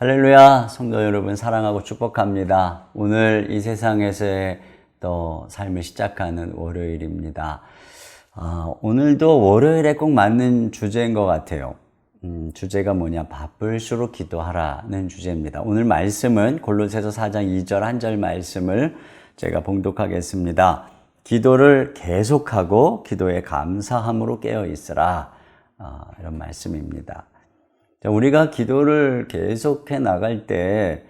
할렐루야, 성도 여러분 사랑하고 축복합니다. 오늘 이 세상에서의 또 삶을 시작하는 월요일입니다. 오늘도 월요일에 꼭 맞는 주제인 것 같아요. 주제가 뭐냐? 바쁠수록 기도하라는 주제입니다. 오늘 말씀은 골로새서 4장 2절 1절 말씀을 제가 봉독하겠습니다. 기도를 계속하고 기도에 감사함으로 깨어 있으라. 이런 말씀입니다. 우리가 기도를 계속해 나갈 때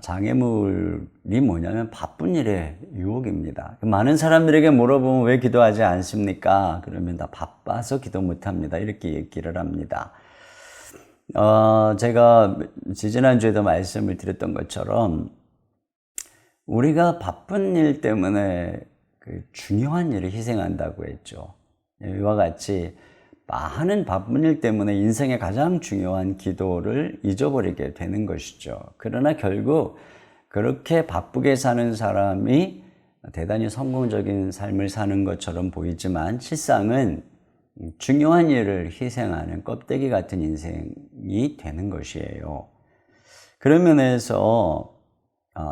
장애물이 뭐냐면 바쁜 일의 유혹입니다. 많은 사람들에게 물어보면 왜 기도하지 않습니까? 그러면 다 바빠서 기도 못합니다. 이렇게 얘기를 합니다. 제가 지지난주에도 말씀을 드렸던 것처럼 우리가 바쁜 일 때문에 그 중요한 일을 희생한다고 했죠. 이와 같이 많은 바쁜 일 때문에 인생의 가장 중요한 기도를 잊어버리게 되는 것이죠. 그러나 결국 그렇게 바쁘게 사는 사람이 대단히 성공적인 삶을 사는 것처럼 보이지만 실상은 중요한 일을 희생하는 껍데기 같은 인생이 되는 것이에요. 그런 면에서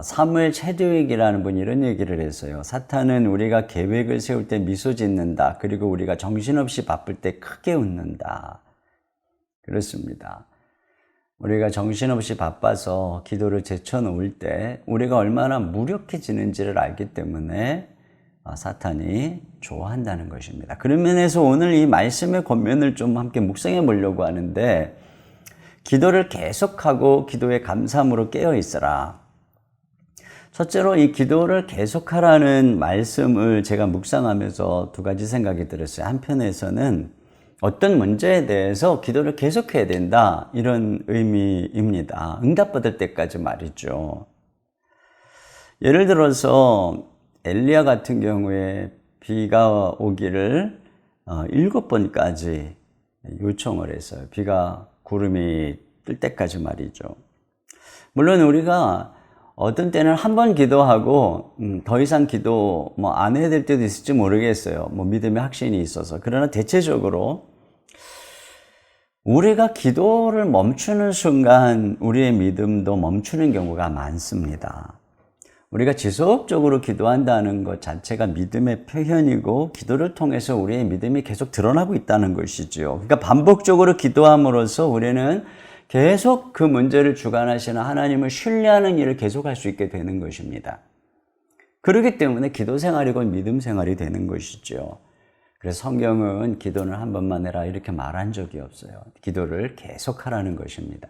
사무엘 체드윅이라는 분이 이런 얘기를 했어요. 사탄은 우리가 계획을 세울 때 미소 짓는다. 그리고 우리가 정신없이 바쁠 때 크게 웃는다. 그렇습니다. 우리가 정신없이 바빠서 기도를 제쳐놓을 때 우리가 얼마나 무력해지는지를 알기 때문에 사탄이 좋아한다는 것입니다. 그런 면에서 오늘 이 말씀의 권면을 좀 함께 묵상해 보려고 하는데, 기도를 계속하고 기도에 감사함으로 깨어 있으라. 첫째로 이 기도를 계속하라는 말씀을 제가 묵상하면서 두 가지 생각이 들었어요. 한편에서는 어떤 문제에 대해서 기도를 계속해야 된다, 이런 의미입니다. 응답받을 때까지 말이죠. 예를 들어서 엘리야 같은 경우에 비가 오기를 7번까지 요청을 했어요. 비가 구름이 뜰 때까지 말이죠. 물론 우리가 어떤 때는 한 번 기도하고 더 이상 기도 안 해야 될 때도 있을지 모르겠어요. 믿음의 확신이 있어서. 그러나 대체적으로 우리가 기도를 멈추는 순간 우리의 믿음도 멈추는 경우가 많습니다. 우리가 지속적으로 기도한다는 것 자체가 믿음의 표현이고, 기도를 통해서 우리의 믿음이 계속 드러나고 있다는 것이죠. 그러니까 반복적으로 기도함으로써 우리는 계속 그 문제를 주관하시는 하나님을 신뢰하는 일을 계속할 수 있게 되는 것입니다. 그렇기 때문에 기도 생활이 곧 믿음 생활이 되는 것이죠. 그래서 성경은 기도는 한 번만 해라 이렇게 말한 적이 없어요. 기도를 계속하라는 것입니다.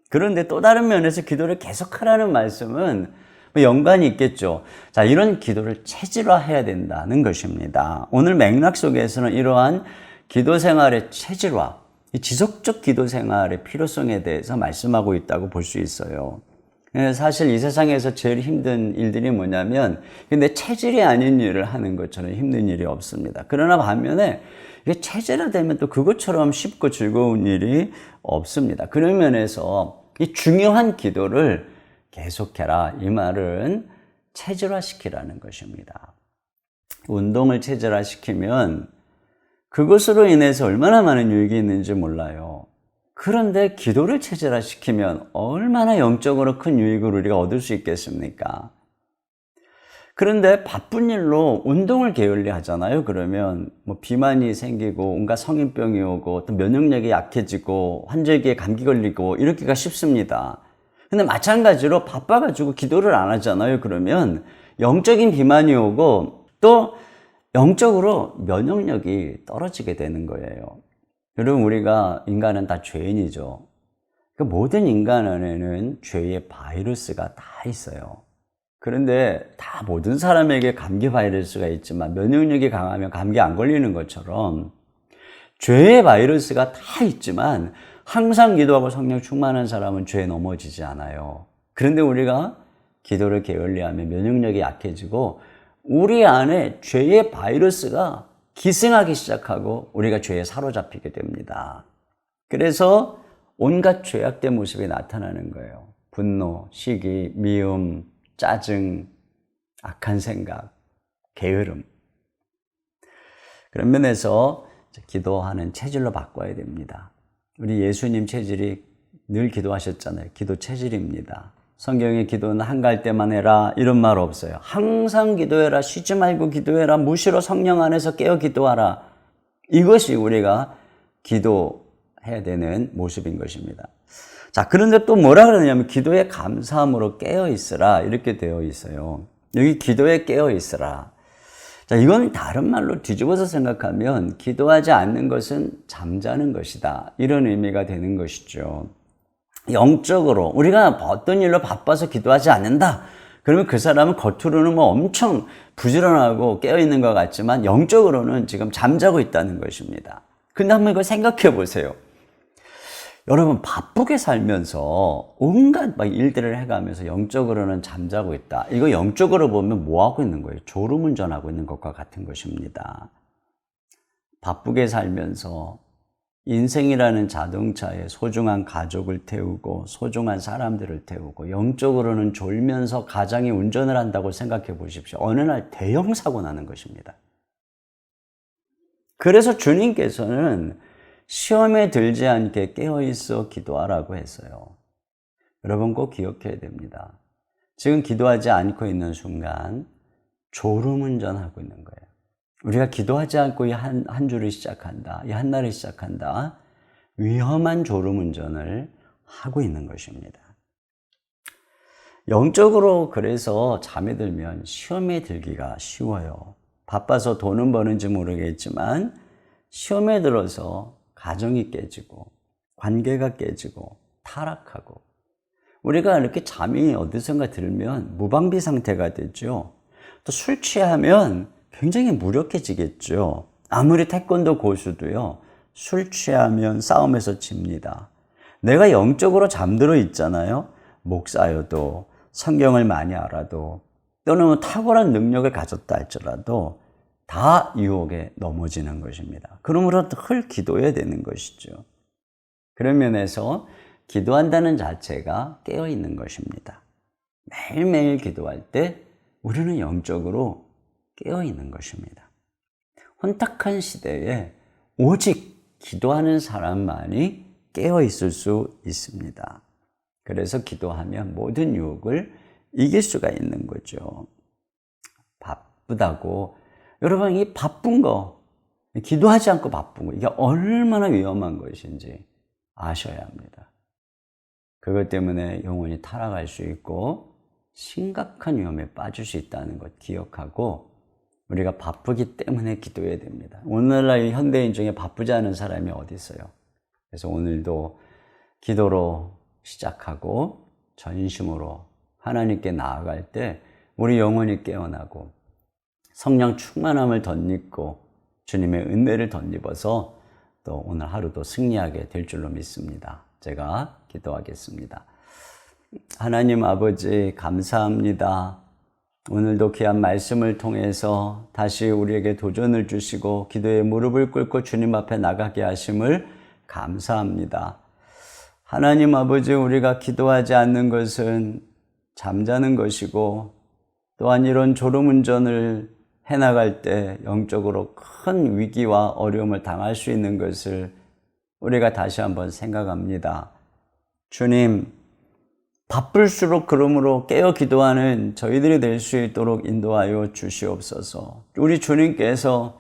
그런데 또 다른 면에서 기도를 계속하라는 말씀은 연관이 있겠죠. 자, 이런 기도를 체질화해야 된다는 것입니다. 오늘 맥락 속에서는 이러한 기도 생활의 체질화, 이 지속적 기도 생활의 필요성에 대해서 말씀하고 있다고 볼 수 있어요. 사실 이 세상에서 제일 힘든 일들이 뭐냐면, 근데 체질이 아닌 일을 하는 것처럼 힘든 일이 없습니다. 그러나 반면에 이게 체질화되면 또 그것처럼 쉽고 즐거운 일이 없습니다. 그런 면에서 이 중요한 기도를 계속해라, 이 말은 체질화시키라는 것입니다. 운동을 체질화시키면 그것으로 인해서 얼마나 많은 유익이 있는지 몰라요. 그런데 기도를 체질화시키면 얼마나 영적으로 큰 유익을 우리가 얻을 수 있겠습니까? 그런데 바쁜 일로 운동을 게을리 하잖아요. 그러면 비만이 생기고 온갖 성인병이 오고 또 면역력이 약해지고 환절기에 감기 걸리고 이렇게가 쉽습니다. 근데 마찬가지로 바빠가지고 기도를 안 하잖아요. 그러면 영적인 비만이 오고 또 영적으로 면역력이 떨어지게 되는 거예요. 여러분, 우리가 인간은 다 죄인이죠. 그러니까 모든 인간 안에는 죄의 바이러스가 다 있어요. 그런데 다 모든 사람에게 감기 바이러스가 있지만 면역력이 강하면 감기 안 걸리는 것처럼 죄의 바이러스가 다 있지만 항상 기도하고 성령 충만한 사람은 죄에 넘어지지 않아요. 그런데 우리가 기도를 게을리하면 면역력이 약해지고 우리 안에 죄의 바이러스가 기생하기 시작하고 우리가 죄에 사로잡히게 됩니다. 그래서 온갖 죄악된 모습이 나타나는 거예요. 분노, 시기, 미움, 짜증, 악한 생각, 게으름. 그런 면에서 기도하는 체질로 바꿔야 됩니다. 우리 예수님 체질이 늘 기도하셨잖아요. 기도 체질입니다. 성경의 기도는 한가할 때만 해라 이런 말 없어요. 항상 기도해라. 쉬지 말고 기도해라. 무시로 성령 안에서 깨어 기도하라. 이것이 우리가 기도해야 되는 모습인 것입니다. 자, 그런데 또 뭐라 그러냐면 기도에 감사함으로 깨어 있으라 이렇게 되어 있어요. 여기 기도에 깨어 있으라. 자, 이건 다른 말로 뒤집어서 생각하면 기도하지 않는 것은 잠자는 것이다. 이런 의미가 되는 것이죠. 영적으로 우리가 어떤 일로 바빠서 기도하지 않는다. 그러면 그 사람은 겉으로는 뭐 엄청 부지런하고 깨어있는 것 같지만 영적으로는 지금 잠자고 있다는 것입니다. 근데 한번 이걸 생각해 보세요. 여러분 바쁘게 살면서 온갖 막 일들을 해가면서 영적으로는 잠자고 있다. 이거 영적으로 보면 뭐 하고 있는 거예요? 졸음운전하고 있는 것과 같은 것입니다. 바쁘게 살면서 인생이라는 자동차에 소중한 가족을 태우고 소중한 사람들을 태우고 영적으로는 졸면서 가장이 운전을 한다고 생각해 보십시오. 어느 날 대형 사고 나는 것입니다. 그래서 주님께서는 시험에 들지 않게 깨어있어 기도하라고 했어요. 여러분 꼭 기억해야 됩니다. 지금 기도하지 않고 있는 순간 졸음운전하고 있는 거예요. 우리가 기도하지 않고 이 한 주를 시작한다, 이 한 날을 시작한다, 위험한 졸음운전을 하고 있는 것입니다. 영적으로 그래서 잠에 들면 시험에 들기가 쉬워요. 바빠서 돈은 버는지 모르겠지만 시험에 들어서 가정이 깨지고 관계가 깨지고 타락하고 우리가 이렇게 잠이 어디선가 들면 무방비 상태가 되죠. 또 술 취하면 굉장히 무력해지겠죠. 아무리 태권도 고수도요, 술 취하면 싸움에서 집니다. 내가 영적으로 잠들어 있잖아요. 목사여도 성경을 많이 알아도 또는 탁월한 능력을 가졌다 할지라도 다 유혹에 넘어지는 것입니다. 그러므로 늘 기도해야 되는 것이죠. 그런 면에서 기도한다는 자체가 깨어있는 것입니다. 매일매일 기도할 때 우리는 영적으로 깨어있는 것입니다. 혼탁한 시대에 오직 기도하는 사람만이 깨어있을 수 있습니다. 그래서 기도하면 모든 유혹을 이길 수가 있는 거죠. 바쁘다고 여러분 이 바쁜 거, 기도하지 않고 바쁜 거, 이게 얼마나 위험한 것인지 아셔야 합니다. 그것 때문에 영혼이 타락할 수 있고 심각한 위험에 빠질 수 있다는 것 기억하고 우리가 바쁘기 때문에 기도해야 됩니다. 오늘날 현대인 중에 바쁘지 않은 사람이 어디 있어요? 그래서 오늘도 기도로 시작하고 전심으로 하나님께 나아갈 때 우리 영혼이 깨어나고 성령 충만함을 덧입고 주님의 은혜를 덧입어서 또 오늘 하루도 승리하게 될 줄로 믿습니다. 제가 기도하겠습니다. 하나님 아버지 감사합니다. 오늘도 귀한 말씀을 통해서 다시 우리에게 도전을 주시고 기도에 무릎을 꿇고 주님 앞에 나가게 하심을 감사합니다. 하나님 아버지 우리가 기도하지 않는 것은 잠자는 것이고 또한 이런 졸음운전을 해나갈 때 영적으로 큰 위기와 어려움을 당할 수 있는 것을 우리가 다시 한번 생각합니다. 주님, 바쁠수록 그러므로 깨어 기도하는 저희들이 될 수 있도록 인도하여 주시옵소서. 우리 주님께서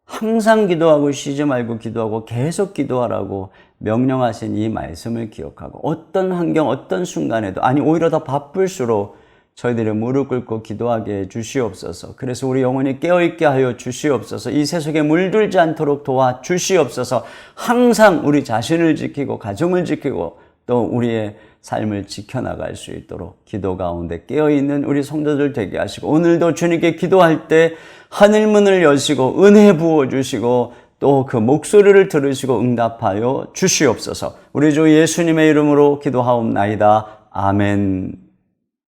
항상 기도하고 쉬지 말고 기도하고 계속 기도하라고 명령하신 이 말씀을 기억하고 어떤 환경, 어떤 순간에도 아니 오히려 더 바쁠수록 저희들이 무릎 꿇고 기도하게 해 주시옵소서. 그래서 우리 영혼이 깨어있게 하여 주시옵소서. 이 세속에 물들지 않도록 도와 주시옵소서. 항상 우리 자신을 지키고 가정을 지키고 또 우리의 삶을 지켜나갈 수 있도록 기도 가운데 깨어있는 우리 성도들 되게 하시고 오늘도 주님께 기도할 때 하늘문을 여시고 은혜 부어주시고 또 그 목소리를 들으시고 응답하여 주시옵소서. 우리 주 예수님의 이름으로 기도하옵나이다. 아멘.